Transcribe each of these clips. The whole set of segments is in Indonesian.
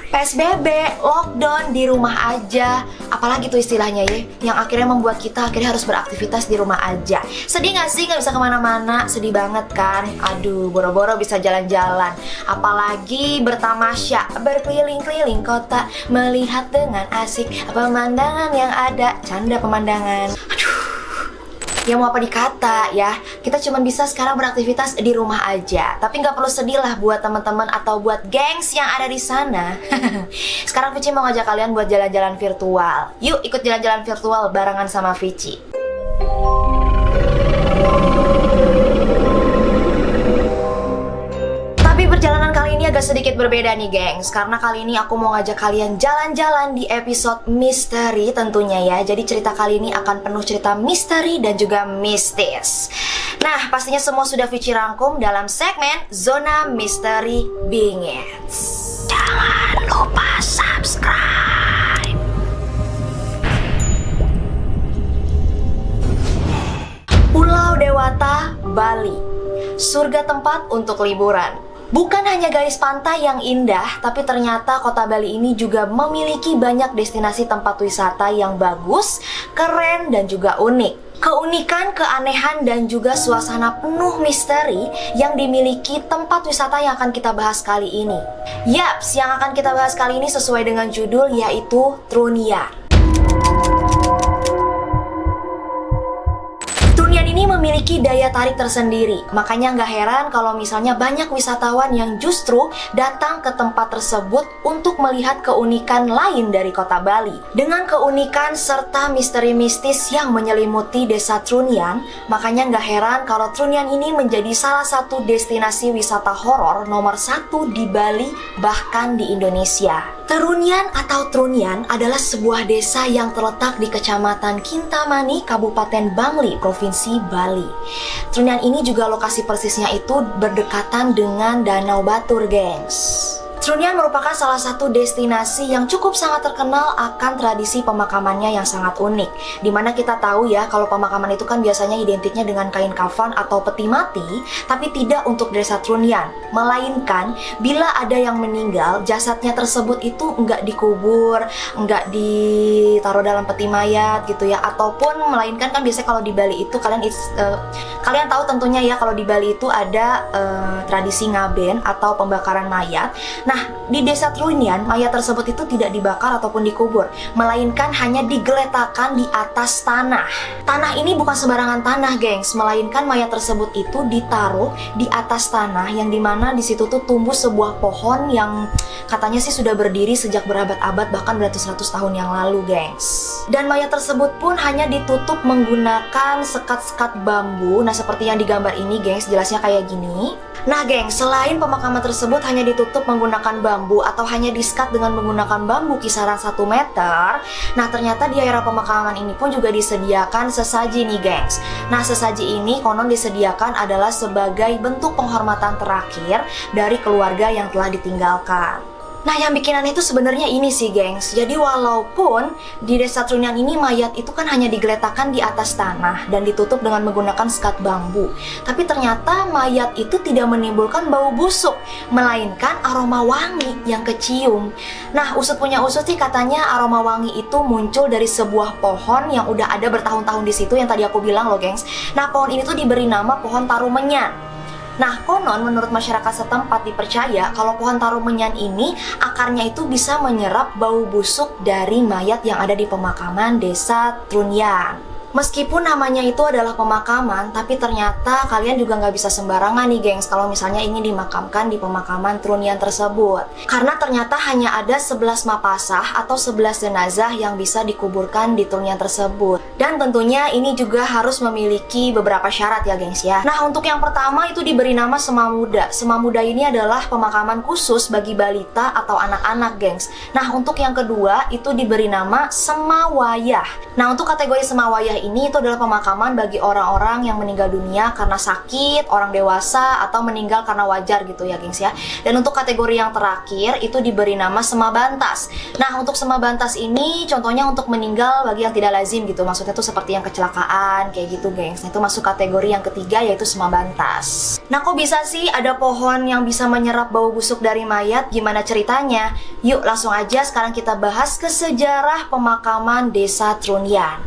PSBB, lockdown, di rumah aja. Apalagi tuh istilahnya ya, yang akhirnya membuat kita akhirnya harus beraktivitas di rumah aja. Sedih gak sih gak bisa kemana-mana? Sedih banget kan? Aduh, boro-boro bisa jalan-jalan. Apalagi bertamasya, berkeliling-keliling kota, melihat dengan asik pemandangan yang ada. Canda pemandangan. Ya mau apa dikata ya, kita cuma bisa sekarang beraktivitas di rumah aja. Tapi nggak perlu sedih lah buat teman-teman atau buat gengs yang ada di sana. Sekarang Vici mau ngajak kalian buat jalan-jalan virtual. Yuk ikut jalan-jalan virtual barengan sama Vici. Perjalanan kali ini agak sedikit berbeda nih gengs, karena kali ini aku mau ngajak kalian jalan-jalan di episode misteri tentunya ya. Jadi cerita kali ini akan penuh cerita misteri dan juga mistis. Nah pastinya semua sudah Vici rangkum dalam segmen Zona Misteri Bingits. Jangan lupa subscribe. Pulau Dewata, Bali, surga tempat untuk liburan. Bukan hanya garis pantai yang indah, tapi ternyata kota Bali ini juga memiliki banyak destinasi tempat wisata yang bagus, keren, dan juga unik. Keunikan, keanehan, dan juga suasana penuh misteri yang dimiliki tempat wisata yang akan kita bahas kali ini. Yaps, yang akan kita bahas kali ini sesuai dengan judul, yaitu Trunian. Trunian ini memiliki daya tarik tersendiri, makanya nggak heran kalau misalnya banyak wisatawan yang justru datang ke tempat tersebut untuk melihat keunikan lain dari kota Bali. Dengan keunikan serta misteri mistis yang menyelimuti desa Trunian, makanya nggak heran kalau Trunian ini menjadi salah satu destinasi wisata horor nomor 1 di Bali, bahkan di Indonesia. Trunian atau Trunian adalah sebuah desa yang terletak di Kecamatan Kintamani, Kabupaten Bangli, Provinsi Bali. Trunian ini juga lokasi persisnya itu berdekatan dengan Danau Batur, gengs. Trunian merupakan salah satu destinasi yang cukup sangat terkenal akan tradisi pemakamannya yang sangat unik. Dimana kita tahu ya, kalau pemakaman itu kan biasanya identiknya dengan kain kafan atau peti mati, tapi tidak untuk desa Trunian. Melainkan, bila ada yang meninggal, jasadnya tersebut itu nggak dikubur, nggak ditaruh dalam peti mayat gitu ya. Ataupun melainkan kan biasanya kalau di Bali itu, kalian tahu tentunya ya, kalau di Bali itu ada tradisi ngaben atau pembakaran mayat. Nah, di desa Trunian, mayat tersebut itu tidak dibakar ataupun dikubur, melainkan hanya digeletakkan di atas tanah. Tanah ini bukan sembarangan tanah, gengs, melainkan mayat tersebut itu ditaruh di atas tanah yang dimana di situ tuh tumbuh sebuah pohon yang katanya sih sudah berdiri sejak berabad-abad, bahkan beratus-ratus tahun yang lalu, gengs. Dan mayat tersebut pun hanya ditutup menggunakan sekat-sekat bambu. Nah, seperti yang digambar ini, gengs, jelasnya kayak gini. Nah, geng, selain pemakaman tersebut hanya ditutup menggunakan bambu atau hanya di-skat dengan menggunakan bambu kisaran 1 meter, nah ternyata di area pemakaman ini pun juga disediakan sesaji nih, gengs. Nah, sesaji ini konon disediakan adalah sebagai bentuk penghormatan terakhir dari keluarga yang telah ditinggalkan. Nah, yang bikin aneh itu sebenarnya ini sih, gengs. Jadi walaupun di desa Trunian ini mayat itu kan hanya digeletakkan di atas tanah dan ditutup dengan menggunakan sekat bambu, tapi ternyata mayat itu tidak menimbulkan bau busuk, melainkan aroma wangi yang kecium. Nah, usut punya usut sih katanya aroma wangi itu muncul dari sebuah pohon yang udah ada bertahun-tahun di situ yang tadi aku bilang loh, gengs. Nah, pohon ini tuh diberi nama pohon tarumenyan. Nah, konon menurut masyarakat setempat dipercaya kalau pohon tarumenyan ini akarnya itu bisa menyerap bau busuk dari mayat yang ada di pemakaman desa Trunian. Meskipun namanya itu adalah pemakaman, tapi ternyata kalian juga nggak bisa sembarangan nih, gengs, kalau misalnya ingin dimakamkan di pemakaman Trunian tersebut. Karena ternyata hanya ada 11 mapasah atau 11 jenazah yang bisa dikuburkan di Trunian tersebut. Dan tentunya ini juga harus memiliki beberapa syarat ya, gengs ya. Nah, untuk yang pertama itu diberi nama Semamuda. Semamuda ini adalah pemakaman khusus bagi balita atau anak-anak, gengs. Nah, untuk yang kedua itu diberi nama Semawayah. Nah, untuk kategori Semawayah ini itu adalah pemakaman bagi orang-orang yang meninggal dunia karena sakit, orang dewasa, atau meninggal karena wajar gitu ya gengs ya. Dan untuk kategori yang terakhir itu diberi nama semabantas. Nah untuk semabantas ini contohnya untuk meninggal bagi yang tidak lazim gitu, maksudnya tuh seperti yang kecelakaan kayak gitu gengs. Nah itu masuk kategori yang ketiga yaitu semabantas. Nah kok bisa sih ada pohon yang bisa menyerap bau busuk dari mayat? Gimana ceritanya? Yuk langsung aja sekarang kita bahas ke sejarah pemakaman Desa Trunyan.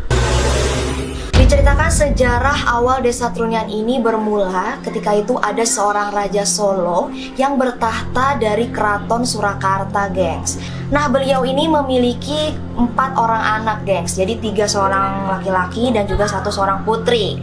Diceritakan sejarah awal Desa Trunyan ini bermula ketika itu ada seorang Raja Solo yang bertahta dari Keraton Surakarta, gengs. Nah, beliau ini memiliki 4 orang anak, gengs. Jadi 3 seorang laki-laki dan juga 1 seorang putri.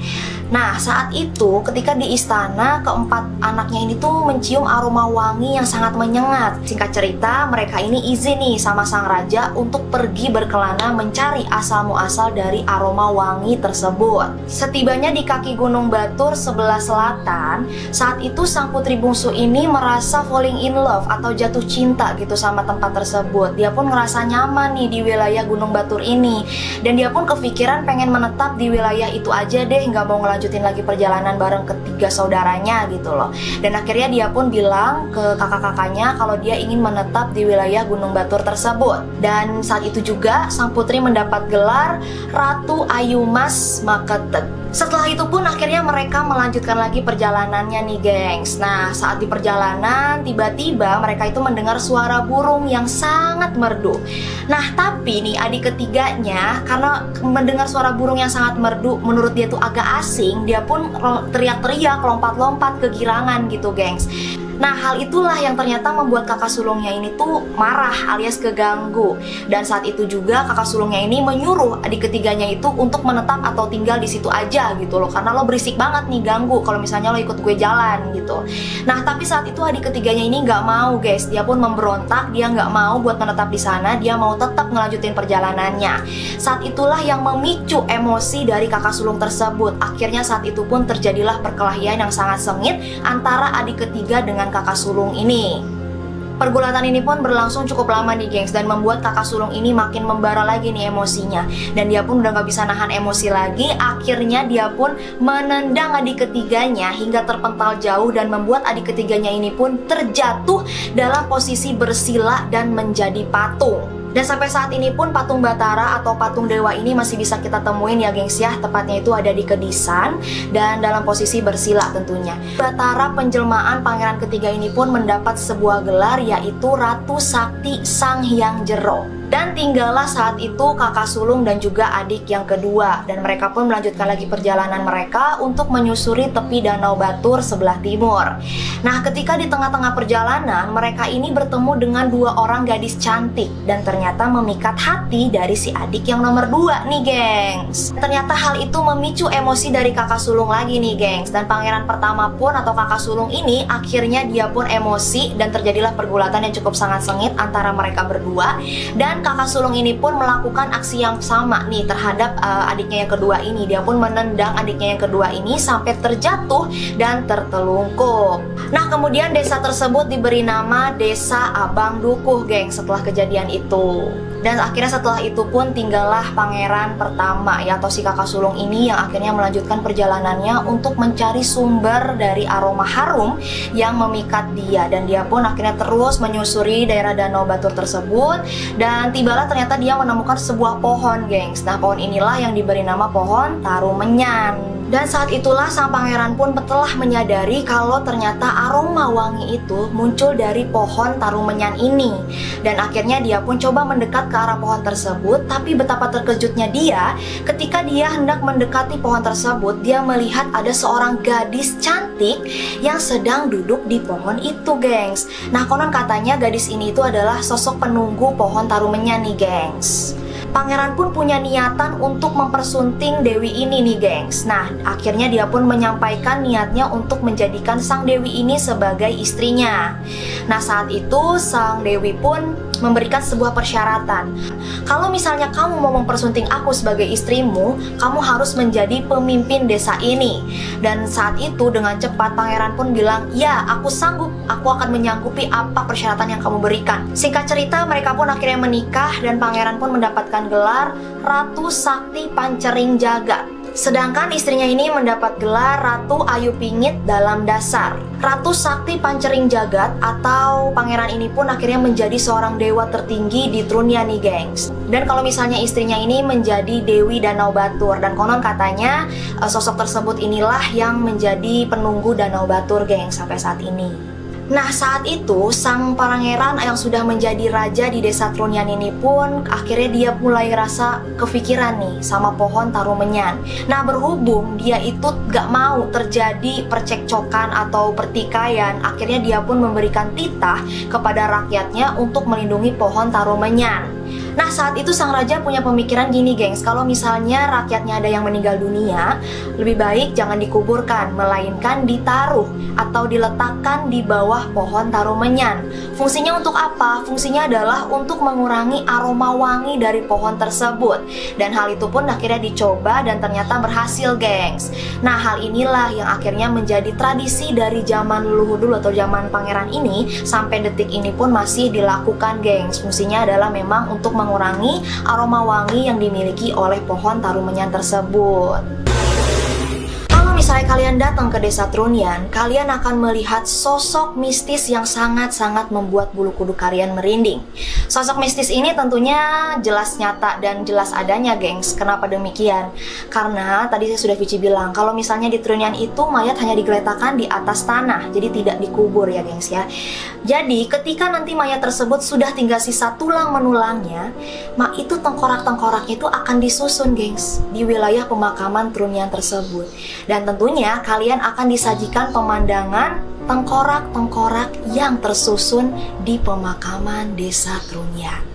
Nah, saat itu ketika di istana, keempat anaknya ini tuh mencium aroma wangi yang sangat menyengat. Singkat cerita, mereka ini izin nih sama sang raja untuk pergi berkelana mencari asal muasal dari aroma wangi tersebut. Setibanya di kaki Gunung Batur sebelah selatan, saat itu sang putri bungsu ini merasa falling in love atau jatuh cinta gitu sama tempat tersebut. Dia pun ngerasa nyaman nih di wilayah Gunung Batur ini, dan dia pun kepikiran pengen menetap di wilayah itu aja deh, nggak mau lanjutin lagi perjalanan bareng ketiga saudaranya gitu loh. Dan akhirnya dia pun bilang ke kakak-kakaknya kalau dia ingin menetap di wilayah Gunung Batur tersebut. Dan saat itu juga sang putri mendapat gelar Ratu Ayu Mas Maketet. Setelah itu pun akhirnya mereka melanjutkan lagi perjalanannya nih gengs. Nah saat di perjalanan tiba-tiba mereka itu mendengar suara burung yang sangat merdu. Nah tapi nih adik ketiganya karena mendengar suara burung yang sangat merdu, menurut dia tuh agak asing, dia pun teriak-teriak, lompat-lompat kegirangan gitu gengs. Nah hal itulah yang ternyata membuat kakak sulungnya ini tuh marah alias keganggu. Dan saat itu juga kakak sulungnya ini menyuruh adik ketiganya itu untuk menetap atau tinggal di situ aja gitu loh, karena lo berisik banget nih, ganggu kalau misalnya lo ikut gue jalan gitu. Nah tapi saat itu adik ketiganya ini nggak mau guys, dia pun memberontak, dia nggak mau buat menetap di sana, dia mau tetap ngelanjutin perjalanannya. Saat itulah yang memicu emosi dari kakak sulung tersebut. Akhirnya saat itu pun terjadilah perkelahian yang sangat sengit antara adik ketiga dengan kakak sulung ini. Pergulatan ini pun berlangsung cukup lama nih gengs, dan membuat kakak sulung ini makin membara lagi nih emosinya. Dan dia pun udah gak bisa nahan emosi lagi. Akhirnya dia pun menendang adik ketiganya hingga terpental jauh, dan membuat adik ketiganya ini pun terjatuh dalam posisi bersila dan menjadi patung. Dan sampai saat ini pun patung Batara atau patung dewa ini masih bisa kita temuin ya gengs ya. Tepatnya itu ada di Kedisan dan dalam posisi bersila tentunya. Batara penjelmaan pangeran ketiga ini pun mendapat sebuah gelar yaitu Ratu Sakti Sang Hyang Jero. Dan tinggallah saat itu kakak sulung dan juga adik yang kedua. Dan mereka pun melanjutkan lagi perjalanan mereka untuk menyusuri tepi Danau Batur sebelah timur. Nah ketika di tengah-tengah perjalanan, mereka ini bertemu dengan 2 orang gadis cantik. Dan ternyata memikat hati dari si adik yang nomor 2 nih gengs. Ternyata hal itu memicu emosi dari kakak sulung lagi nih gengs. Dan pangeran pertama pun atau kakak sulung ini akhirnya dia pun emosi, dan terjadilah pergulatan yang cukup sangat sengit antara mereka berdua. Dan kakak sulung ini pun melakukan aksi yang sama nih terhadap adiknya yang kedua ini. Dia pun menendang adiknya yang kedua ini sampai terjatuh dan tertelungkup. Nah kemudian desa tersebut diberi nama Desa Abang Dukuh geng setelah kejadian itu. Dan akhirnya setelah itu pun tinggallah pangeran pertama ya, atau si kakak sulung ini, yang akhirnya melanjutkan perjalanannya untuk mencari sumber dari aroma harum yang memikat dia. Dan dia pun akhirnya terus menyusuri daerah Danau Batur tersebut, dan tibalah ternyata dia menemukan sebuah pohon gengs. Nah pohon inilah yang diberi nama pohon Tarumenyan. Dan saat itulah sang pangeran pun telah menyadari kalau ternyata aroma wangi itu muncul dari pohon Tarumenyan ini. Dan akhirnya dia pun coba mendekat ke arah pohon tersebut. Tapi betapa terkejutnya dia ketika dia hendak mendekati pohon tersebut, dia melihat ada seorang gadis cantik yang sedang duduk di pohon itu gengs. Nah konon katanya gadis ini itu adalah sosok penunggu pohon Tarumenyan nih gengs. Pangeran pun punya niatan untuk mempersunting Dewi ini nih gengs. Nah akhirnya dia pun menyampaikan niatnya untuk menjadikan sang Dewi ini sebagai istrinya. Nah saat itu sang Dewi pun memberikan sebuah persyaratan. Kalau misalnya kamu mau mempersunting aku sebagai istrimu, kamu harus menjadi pemimpin desa ini. Dan saat itu dengan cepat pangeran pun bilang, ya aku sanggup, aku akan menyanggupi apa persyaratan yang kamu berikan. Singkat cerita, mereka pun akhirnya menikah dan pangeran pun mendapatkan gelar Ratu Sakti Pancering Jagat. Sedangkan istrinya ini mendapat gelar Ratu Ayu Pingit dalam dasar. Ratu Sakti Pancering Jagat atau pangeran ini pun akhirnya menjadi seorang dewa tertinggi di Trunyan nih gengs. Dan kalau misalnya istrinya ini menjadi Dewi Danau Batur, dan konon katanya sosok tersebut inilah yang menjadi penunggu Danau Batur gengs sampai saat ini. Nah saat itu sang pangeran yang sudah menjadi raja di desa Trunyan ini pun akhirnya dia mulai rasa kepikiran nih sama pohon tarumenyan. Nah berhubung dia itu gak mau terjadi percekcokan atau pertikaian, akhirnya dia pun memberikan titah kepada rakyatnya untuk melindungi pohon tarumenyan. Nah saat itu sang raja punya pemikiran gini gengs, kalau misalnya rakyatnya ada yang meninggal dunia, lebih baik jangan dikuburkan, melainkan ditaruh atau diletakkan di bawah pohon tarumenyan. Fungsinya untuk apa? Fungsinya adalah untuk mengurangi aroma wangi dari pohon tersebut. Dan hal itu pun akhirnya dicoba dan ternyata berhasil gengs. Nah hal inilah yang akhirnya menjadi tradisi dari zaman leluhur dulu atau zaman pangeran ini sampai detik ini pun masih dilakukan gengs. Fungsinya adalah memang untuk mengurangi aroma wangi yang dimiliki oleh pohon tarumenyan tersebut. Misalnya kalian datang ke desa Trunyan, kalian akan melihat sosok mistis yang sangat-sangat membuat bulu kuduk kalian merinding. Sosok mistis ini tentunya jelas nyata dan jelas adanya gengs. Kenapa demikian? Karena tadi saya sudah Vici bilang, kalau misalnya di Trunyan itu mayat hanya digeletakkan di atas tanah, jadi tidak dikubur ya gengs ya. Jadi ketika nanti mayat tersebut sudah tinggal sisa tulang menulangnya, itu tengkorak-tengkorak itu akan disusun gengs di wilayah pemakaman Trunyan tersebut. Dan tentunya kalian akan disajikan pemandangan tengkorak-tengkorak yang tersusun di pemakaman desa Trunyan.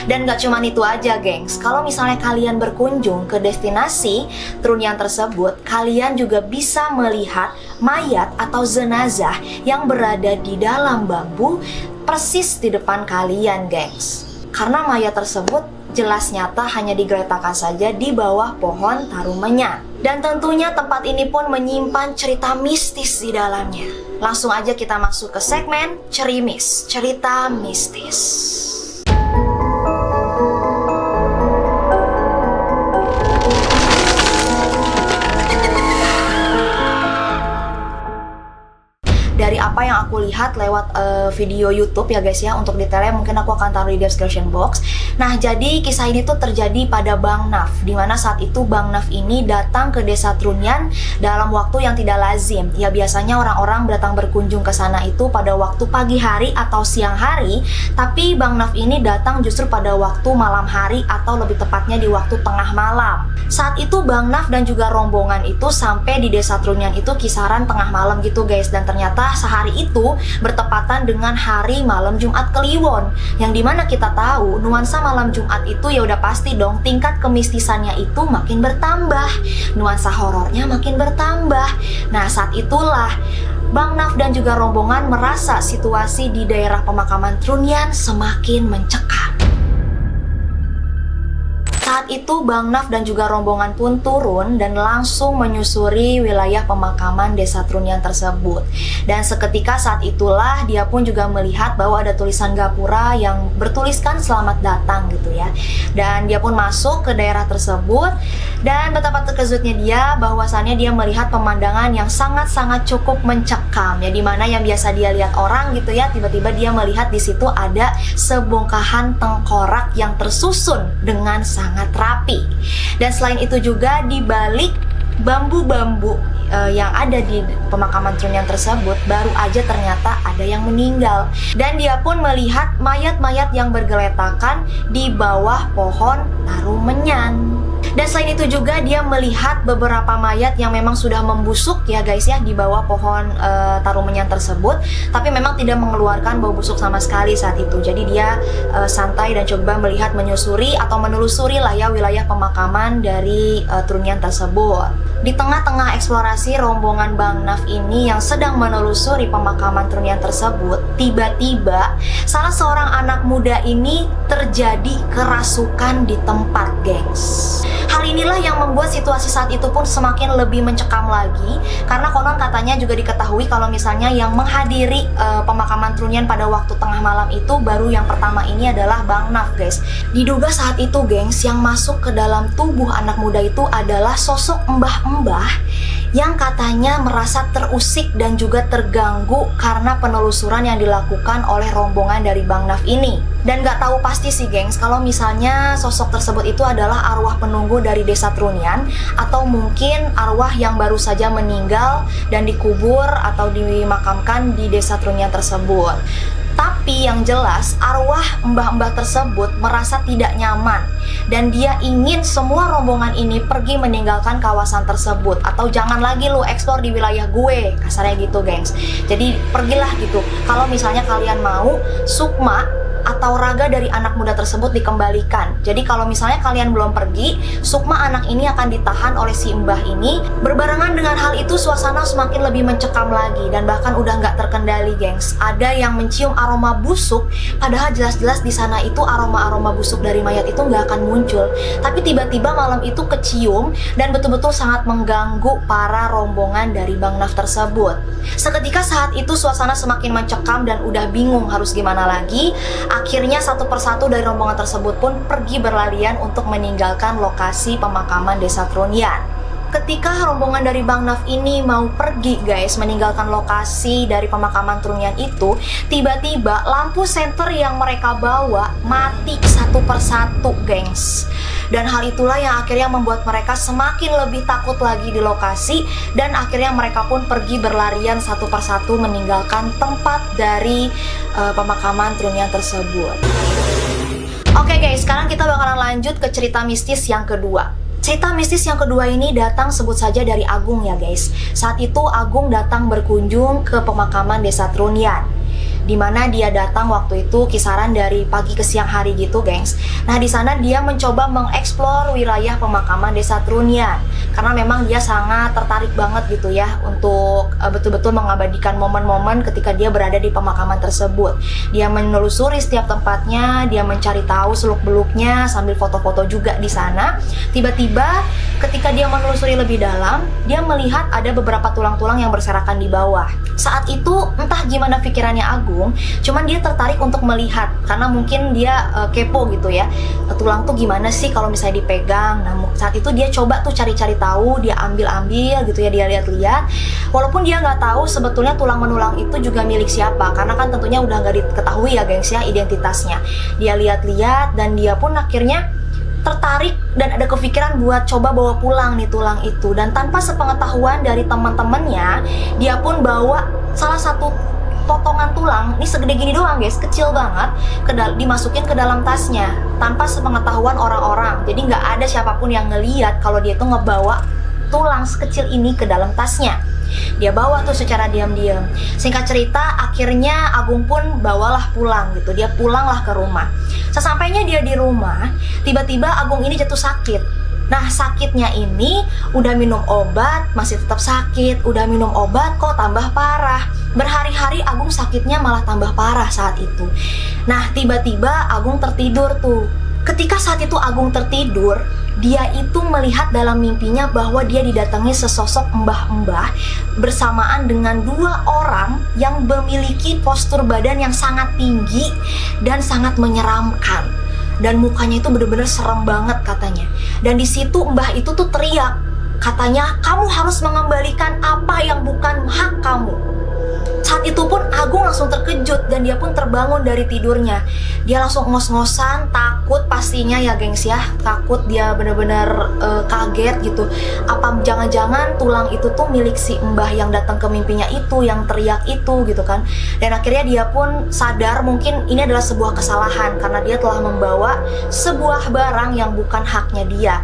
Dan gak cuma itu aja gengs, kalau misalnya kalian berkunjung ke destinasi Trunyan tersebut, kalian juga bisa melihat mayat atau jenazah yang berada di dalam bambu persis di depan kalian gengs. Karena mayat tersebut jelas nyata hanya digeletakkan saja di bawah pohon tarumenyan. Dan tentunya tempat ini pun menyimpan cerita mistis di dalamnya. Langsung aja kita masuk ke segmen Cerimis, cerita mistis. Dari apa yang aku lihat lewat video YouTube ya guys ya, untuk detailnya mungkin aku akan taruh di description box. Nah jadi kisah ini tuh terjadi pada Bang Naf, dimana saat itu Bang Naf ini datang ke desa Trunyan dalam waktu yang tidak lazim. Ya biasanya orang-orang datang berkunjung ke sana itu pada waktu pagi hari atau siang hari, tapi Bang Naf ini datang justru pada waktu malam hari atau lebih tepatnya di waktu tengah malam. Saat itu Bang Naf dan juga rombongan itu sampai di desa Trunyan itu kisaran tengah malam gitu guys, dan ternyata sehari itu bertepatan dengan hari malam Jumat Kliwon, yang dimana kita tahu nuansa malam Jumat itu ya udah pasti dong tingkat kemistisannya itu makin bertambah, nuansa horornya makin bertambah. Nah saat itulah Bang Naf dan juga rombongan merasa situasi di daerah pemakaman Trunyan semakin mencekam. Saat itu Bang Naf dan juga rombongan pun turun dan langsung menyusuri wilayah pemakaman desa Trunyan tersebut. Dan seketika saat itulah dia pun juga melihat bahwa ada tulisan gapura yang bertuliskan selamat datang gitu ya. Dan dia pun masuk ke daerah tersebut, dan betapa terkejutnya dia bahwasannya dia melihat pemandangan yang sangat-sangat cukup mencekam ya, dimana yang biasa dia lihat orang gitu ya, tiba-tiba dia melihat di situ ada sebongkahan tengkorak yang tersusun dengan sangat rapi. Dan selain itu juga di balik bambu-bambu yang ada di pemakaman Trunyan tersebut baru aja ternyata ada yang meninggal. Dan dia pun melihat mayat-mayat yang bergeletakan di bawah pohon tarumenyan. Dan selain itu juga dia melihat beberapa mayat yang memang sudah membusuk ya guys ya di bawah pohon tarumenyan tersebut, tapi memang tidak mengeluarkan bau busuk sama sekali saat itu. Jadi dia santai dan coba melihat, menyusuri atau menelusuri lah ya wilayah pemakaman dari trunian tersebut. Di tengah-tengah eksplorasi rombongan Bang Naf ini yang sedang menelusuri pemakaman trunian tersebut, tiba-tiba salah seorang anak muda ini terjadi kerasukan di tempat, gengs. Hal inilah yang membuat situasi saat itu pun semakin lebih mencekam lagi, karena konon katanya juga diketahui kalau misalnya yang menghadiri pemakaman trunian pada waktu tengah malam itu baru yang pertama ini adalah Bang Naf, guys. Diduga saat itu, gengs, yang masuk ke dalam tubuh anak muda itu adalah sosok mbah-mbah yang katanya merasa terusik dan juga terganggu karena penelusuran yang dilakukan oleh rombongan dari Bang Naf ini. Dan gak tahu pasti sih, gengs, kalau misalnya sosok tersebut itu adalah arwah penunggu dari desa Trunian, atau mungkin arwah yang baru saja meninggal dan dikubur atau dimakamkan di desa Trunian tersebut. Tapi yang jelas arwah mbah-mbah tersebut merasa tidak nyaman dan dia ingin semua rombongan ini pergi meninggalkan kawasan tersebut, atau jangan lagi lu eksplor di wilayah gue, kasarnya gitu, gengs. Jadi pergilah gitu. Kalau misalnya kalian mau, sukma atau raga dari anak muda tersebut dikembalikan. Jadi kalau misalnya kalian belum pergi, sukma anak ini akan ditahan oleh si mbah ini. Berbarengan dengan hal itu, suasana semakin lebih mencekam lagi dan bahkan udah nggak terkendali, gengs. Ada yang mencium aroma busuk, padahal jelas-jelas di sana itu aroma-aroma busuk dari mayat itu nggak akan muncul. Tapi tiba-tiba malam itu kecium dan betul-betul sangat mengganggu para rombongan dari Bang Naf tersebut. Seketika saat itu suasana semakin mencekam dan udah bingung harus gimana lagi. Akhirnya satu persatu dari rombongan tersebut pun pergi berlarian untuk meninggalkan lokasi pemakaman desa Trunian. Ketika rombongan dari Bang Naf ini mau pergi, guys, meninggalkan lokasi dari pemakaman Trunian itu, tiba-tiba lampu senter yang mereka bawa mati satu persatu, gengs. Dan hal itulah yang akhirnya membuat mereka semakin lebih takut lagi di lokasi, dan akhirnya mereka pun pergi berlarian satu persatu meninggalkan tempat dari pemakaman Trunian tersebut. Oke guys, sekarang kita bakalan lanjut ke cerita mistis yang kedua. Cerita mistis yang kedua ini datang sebut saja dari Agung ya guys. Saat itu Agung datang berkunjung ke pemakaman desa Trunian, dimana dia datang waktu itu kisaran dari pagi ke siang hari gitu, gengs. Nah di sana dia mencoba mengeksplor wilayah pemakaman desa Trunian karena memang dia sangat tertarik banget gitu ya untuk betul-betul mengabadikan momen-momen ketika dia berada di pemakaman tersebut. Dia menelusuri setiap tempatnya, dia mencari tahu seluk-beluknya sambil foto-foto juga di sana. Tiba-tiba ketika dia menelusuri lebih dalam, dia melihat ada beberapa tulang-tulang yang berserakan di bawah. Saat itu entah gimana pikirannya Agung, cuman dia tertarik untuk melihat karena mungkin dia kepo gitu ya, tulang tuh gimana sih kalau misalnya dipegang. Nah saat itu dia coba tuh cari-cari tahu, dia ambil-ambil gitu ya, dia lihat-lihat. Walaupun dia nggak tahu sebetulnya tulang menulang itu juga milik siapa, karena kan tentunya udah nggak diketahui ya gengs ya identitasnya. Dia lihat-lihat dan dia pun akhirnya tertarik dan ada kepikiran buat coba bawa pulang nih tulang itu. Dan tanpa sepengetahuan dari teman-temannya, dia pun bawa salah satu potongan tulang, ini segede gini doang guys, kecil banget, dimasukin ke dalam tasnya tanpa sepengetahuan orang-orang. Jadi nggak ada siapapun yang ngeliat kalau dia tuh ngebawa tulang sekecil ini ke dalam tasnya. Dia bawa tuh secara diam-diam. Singkat cerita, akhirnya Agung pun bawalah pulang gitu. Dia pulanglah ke rumah. Sesampainya dia di rumah, tiba-tiba Agung ini jatuh sakit. Nah sakitnya ini udah minum obat masih tetap sakit, udah minum obat kok tambah parah. Berhari-hari Agung sakitnya malah tambah parah saat itu. Nah tiba-tiba Agung tertidur tuh. Ketika saat itu Agung tertidur, dia itu melihat dalam mimpinya bahwa dia didatangi sesosok mbah-mbah bersamaan dengan dua orang yang memiliki postur badan yang sangat tinggi dan sangat menyeramkan. Dan mukanya itu bener-bener serem banget katanya. Dan di situ mbah itu tuh teriak, katanya kamu harus mengembalikan apa yang bukan hak kamu. Saat itu pun Agung langsung terkejut dan dia pun terbangun dari tidurnya. Dia langsung ngos-ngosan, takut pastinya ya gengs ya. Takut, dia benar-benar kaget gitu. Apa jangan-jangan tulang itu tuh milik si Mbah yang datang ke mimpinya itu, yang teriak itu gitu kan. Dan akhirnya dia pun sadar mungkin ini adalah sebuah kesalahan karena dia telah membawa sebuah barang yang bukan haknya dia.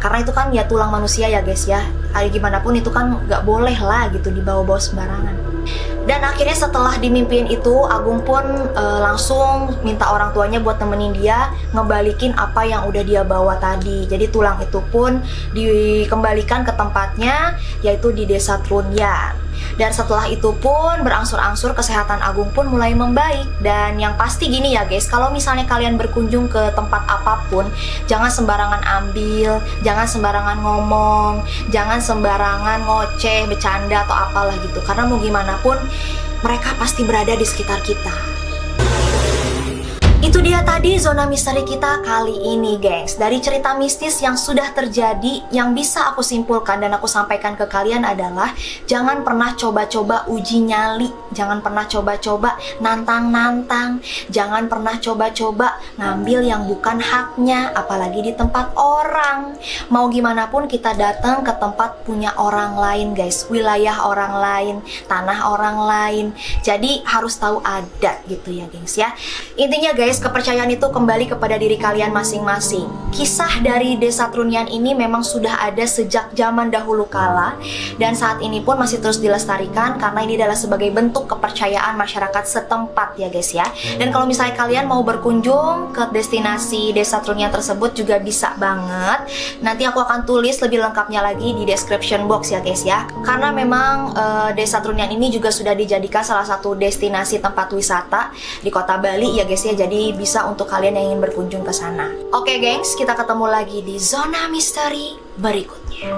Karena itu kan ya tulang manusia ya guys ya. Gimana pun itu kan nggak boleh lah gitu dibawa-bawa sembarangan. Dan akhirnya setelah dimimpiin itu, Agung pun langsung minta orang tuanya buat temenin dia ngebalikin apa yang udah dia bawa tadi. Jadi tulang itu pun dikembalikan ke tempatnya, yaitu di desa Trunyan. Dan setelah itu pun berangsur-angsur kesehatan Agung pun mulai membaik. Dan yang pasti gini ya guys, kalau misalnya kalian berkunjung ke tempat apapun, jangan sembarangan ambil, jangan sembarangan ngomong, jangan sembarangan ngoceh, bercanda atau apalah gitu. Karena mau gimana pun mereka pasti berada di sekitar kita. Itu dia tadi zona misteri kita kali ini gengs. Dari cerita mistis yang sudah terjadi, yang bisa aku simpulkan dan aku sampaikan ke kalian adalah jangan pernah coba-coba uji nyali, jangan pernah coba-coba nantang-nantang, jangan pernah coba-coba ngambil yang bukan haknya, apalagi di tempat orang. Mau gimana pun kita datang ke tempat punya orang lain guys, wilayah orang lain, tanah orang lain. Jadi harus tahu adat gitu ya gengs ya. Intinya guys, kepercayaan itu kembali kepada diri kalian masing-masing. Kisah dari desa Trunyan ini memang sudah ada sejak zaman dahulu kala, dan saat ini pun masih terus dilestarikan karena ini adalah sebagai bentuk kepercayaan masyarakat setempat ya guys ya. Dan kalau misalnya kalian mau berkunjung ke destinasi desa Trunyan tersebut juga bisa banget. Nanti aku akan tulis lebih lengkapnya lagi di description box ya guys ya. Karena memang desa Trunyan ini juga sudah dijadikan salah satu destinasi tempat wisata di kota Bali ya guys ya. Jadi bisa untuk kalian yang ingin berkunjung ke sana. Oke gengs, kita ketemu lagi di zona misteri berikutnya.